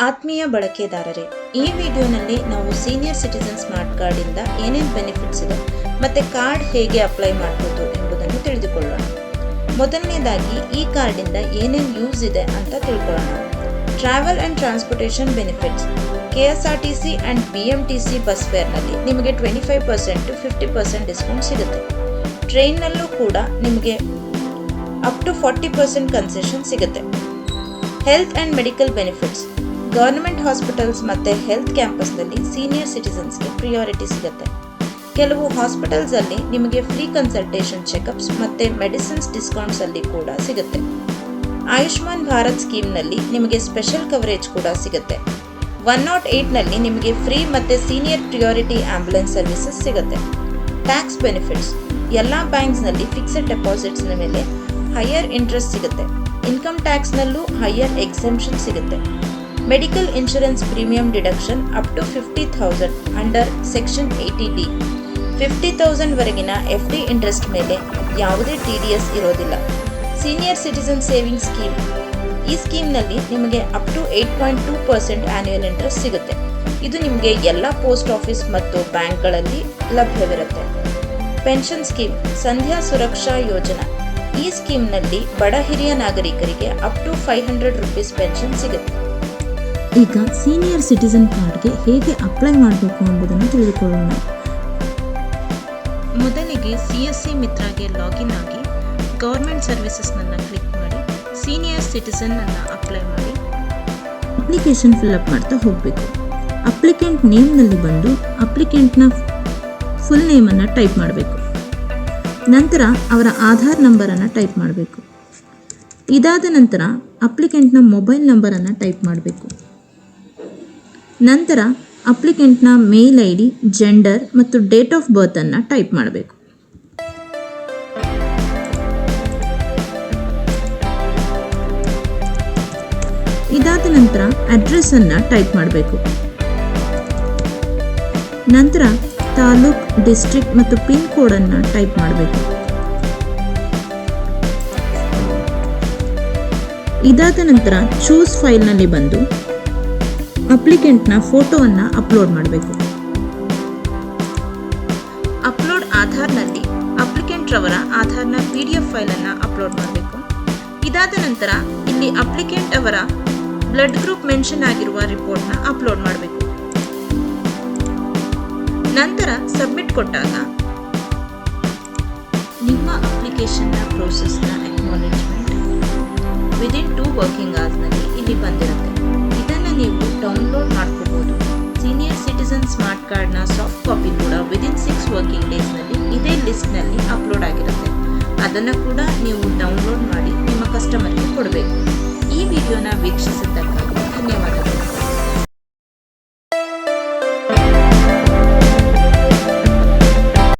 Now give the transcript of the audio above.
ಆತ್ಮೀಯ ಬಳಕೆದಾರರೇ, ಈ ವಿಡಿಯೋನಲ್ಲಿ ನಾವು ಸೀನಿಯರ್ ಸಿಟಿಜನ್ ಸ್ಮಾರ್ಟ್ ಕಾರ್ಡ್ ಇಂದ ಏನೇನು ಬೆನಿಫಿಟ್ಸ್ ಇದೆ ಮತ್ತೆ ಕಾರ್ಡ್ ಹೇಗೆ ಅಪ್ಲೈ ಮಾಡಬಹುದು ಎಂಬುದನ್ನು ತಿಳಿದುಕೊಳ್ಳೋಣ. ಮೊದಲನೇದಾಗಿ ಈ ಕಾರ್ಡ್ ಇಂದ ಏನೇನು ಯೂಸ್ ಇದೆ ಅಂತ ತಿಳ್ಕೊಳ್ಳೋಣ. Travel and transportation benefits. KSRTC and BMTC bus ಫೇರ್ನಲ್ಲಿ ನಿಮಗೆ 25% to 50% ಡಿಸ್ಕೌಂಟ್ ಸಿಗುತ್ತೆ. ಟ್ರೈನ್ನಲ್ಲೂ ಕೂಡ ನಿಮಗೆ ಅಪ್ ಟು 40% ಕನ್ಸೆಷನ್ ಸಿಗುತ್ತೆ. Health and medical benefits. Government hospitals ಮತ್ತು ಹೆಲ್ತ್ ಕ್ಯಾಂಪಸ್ನಲ್ಲಿ ಸೀನಿಯರ್ ಸಿಟಿಸನ್ಸ್ಗೆ ಪ್ರಿಯಾರಿಟಿ ಸಿಗುತ್ತೆ. ಕೆಲವು ಹಾಸ್ಪಿಟಲ್ಸ್ ಅಲ್ಲಿ ನಿಮಗೆ ಫ್ರೀ ಕನ್ಸಲ್ಟೇಷನ್ ಚೆಕಪ್ಸ್ ಮತ್ತು ಮೆಡಿಸಿನ್ಸ್ ಡಿಸ್ಕೌಂಟ್ಸ್ ಅಲ್ಲಿ ಕೂಡ ಸಿಗುತ್ತೆ. ಆಯುಷ್ಮಾನ್ ಭಾರತ್ ಸ್ಕೀಮ್ನಲ್ಲಿ ನಿಮಗೆ ಸ್ಪೆಷಲ್ ಕವರೇಜ್ ಕೂಡ ಸಿಗುತ್ತೆ. 108ನಲ್ಲಿ ನಿಮಗೆ ಫ್ರೀ ಮತ್ತು ಸೀನಿಯರ್ ಪ್ರಿಯಾರಿಟಿ ಆಂಬ್ಯುಲೆನ್ಸ್ ಸರ್ವಿಸಸ್ ಸಿಗುತ್ತೆ. Tax benefits. ಎಲ್ಲ ಬ್ಯಾಂಕ್ಸ್ನಲ್ಲಿ ಫಿಕ್ಸೆಡ್ ಡೆಪಾಸಿಟ್ಸ್ನ ಮೇಲೆ ಹೈಯರ್ ಇಂಟ್ರೆಸ್ಟ್ ಸಿಗುತ್ತೆ. ಇನ್ಕಮ್ ಟ್ಯಾಕ್ಸ್ನಲ್ಲೂ ಹೈಯರ್ ಎಕ್ಸೆಂಪ್ಷನ್ ಸಿಗುತ್ತೆ. Medical insurance premium deduction up to 50,000 under section 80D. 50,000 ವರೆಗಿನ FD ಇಂಟ್ರೆಸ್ಟ್ ಮೇಲೆ ಯಾವುದೇ TDS ಇರೋದಿಲ್ಲ. Senior citizen saving scheme. ಈ ಸ್ಕೀಮ್ನಲ್ಲಿ ನಿಮಗೆ ಅಪ್ ಟು 8.2% ಆನ್ಯುಯಲ್ ಇಂಟ್ರೆಸ್ಟ್ ಸಿಗುತ್ತೆ. ಇದು ನಿಮಗೆ ಎಲ್ಲ ಪೋಸ್ಟ್ ಆಫೀಸ್ ಮತ್ತು ಬ್ಯಾಂಕ್ಗಳಲ್ಲಿ ಲಭ್ಯವಿರುತ್ತೆ. Pension scheme. ಸಂಧ್ಯಾ ಸುರಕ್ಷಾ ಯೋಜನಾ. ಈ ಸ್ಕೀಮ್ನಲ್ಲಿ ಬಡ ಹಿರಿಯ ನಾಗರಿಕರಿಗೆ ಅಪ್ ಟು 500 ರೂಪೀಸ್ ಪೆನ್ಷನ್ ಸಿಗುತ್ತೆ. ಈಗ ಸೀನಿಯರ್ ಸಿಟಿಸನ್ ಕಾರ್ಡ್ಗೆ ಹೇಗೆ ಅಪ್ಲೈ ಮಾಡಬೇಕು ಎಂಬುದನ್ನು ತಿಳಿದುಕೊಳ್ಳೋಣ. ಮೊದಲಿಗೆ CSC ಮಿತ್ರಾಗೆ ಲಾಗಿನ್ ಆಗಿ ಗವರ್ಮೆಂಟ್ ಸರ್ವಿಸಸ್ನನ್ನು ಕ್ಲಿಕ್ ಮಾಡಿ ಸೀನಿಯರ್ ಸಿಟಿಸನ್ ಅನ್ನು ಅಪ್ಲೈ ಮಾಡಿ ಅಪ್ಲಿಕೇಶನ್ ಫಿಲ್ಅಪ್ ಮಾಡ್ತಾ ಹೋಗಬೇಕು. ಅಪ್ಲಿಕೆಂಟ್ ನೇಮ್ನಲ್ಲಿ ಬಂದು ಅಪ್ಲಿಕೆಂಟ್ನ ಫುಲ್ ನೇಮನ್ನು ಟೈಪ್ ಮಾಡಬೇಕು. ನಂತರ ಅವರ ಆಧಾರ್ ನಂಬರನ್ನು ಟೈಪ್ ಮಾಡಬೇಕು. ಇದಾದ ನಂತರ ಅಪ್ಲಿಕೆಂಟ್ನ ಮೊಬೈಲ್ ನಂಬರನ್ನು ಟೈಪ್ ಮಾಡಬೇಕು. ನಂತರ ಅಪ್ಲಿಕೆಂಟ್ನ ಮೇಲ್ ID, ಜೆಂಡರ್ ಮತ್ತು ಡೇಟ್ ಆಫ್ ಬರ್ತ್ ಅನ್ನು ಟೈಪ್ ಮಾಡಬೇಕು. ಇದಾದ ನಂತರ ಅಡ್ರೆಸ್ ಅನ್ನು ಟೈಪ್ ಮಾಡಬೇಕು. ನಂತರ ತಾಲೂಕ್, ಡಿಸ್ಟ್ರಿಕ್ಟ್ ಮತ್ತು ಪಿನ್ ಕೋಡ್ ಅನ್ನು ಟೈಪ್ ಮಾಡಬೇಕು. ಇದಾದ ನಂತರ ಚೂಸ್ ಫೈಲ್ನಲ್ಲಿ ಬಂದು ಅಪ್ಲಿಕೆಂಟ್ನ ಫೋಟೋವನ್ನು ಅಪ್ಲೋಡ್ ಮಾಡಬೇಕು. ಅಪ್ಲೋಡ್ ಆಧಾರ್ನಲ್ಲಿ ಅಪ್ಲಿಕೆಂಟ್ ರವರ ಆಧಾರ್ನ PDF ಫೈಲನ್ನು ಅಪ್ಲೋಡ್ ಮಾಡಬೇಕು. ಇದಾದ ನಂತರ ಇಲ್ಲಿ ಅಪ್ಲಿಕೆಂಟ್ ಅವರ ಬ್ಲಡ್ ಗ್ರೂಪ್ ಮೆನ್ಷನ್ ಆಗಿರುವ ರಿಪೋರ್ಟ್ನ ಅಪ್ಲೋಡ್ ಮಾಡಬೇಕು. ನಂತರ ಸಬ್ಮಿಟ್ ಕೊಟ್ಟಾಗ ನಿಮ್ಮ ಅಪ್ಲಿಕೇಶನ್ನ ಪ್ರೋಸೆಸ್ನ ಅಕ್ನಾಲೆಜ್ಮೆಂಟ್ ವಿದಿನ್ 2 ವರ್ಕಿಂಗ್ ಅವರ್ಸ್ನಲ್ಲಿ ಇಲ್ಲಿ ಬಂದಿರುತ್ತೆ. ಇದನ್ನು ನೀವು ಡೌನ್ಲೋಡ್ ಮಾಡ್ಕೋಬಹುದು. ಸೀನಿಯರ್ ಸಿಟಿಸನ್ ಸ್ಮಾರ್ಟ್ ಕಾರ್ಡ್ನ ಸಾಫ್ಟ್ ಕಾಪಿ ಕೂಡ ವಿದಿನ್ 6 ವರ್ಕಿಂಗ್ ಡೇಸ್ನಲ್ಲಿ ಇದೇ ಲಿಸ್ಟ್ನಲ್ಲಿ ಅಪ್ಲೋಡ್ ಆಗಿರುತ್ತೆ. ಅದನ್ನು ಕೂಡ ನೀವು ಡೌನ್ಲೋಡ್ ಮಾಡಿ ನಿಮ್ಮ ಕಸ್ಟಮರ್ಗೆ ಕೊಡಬೇಕು. ಈ ವಿಡಿಯೋನ ವೀಕ್ಷಿಸಿ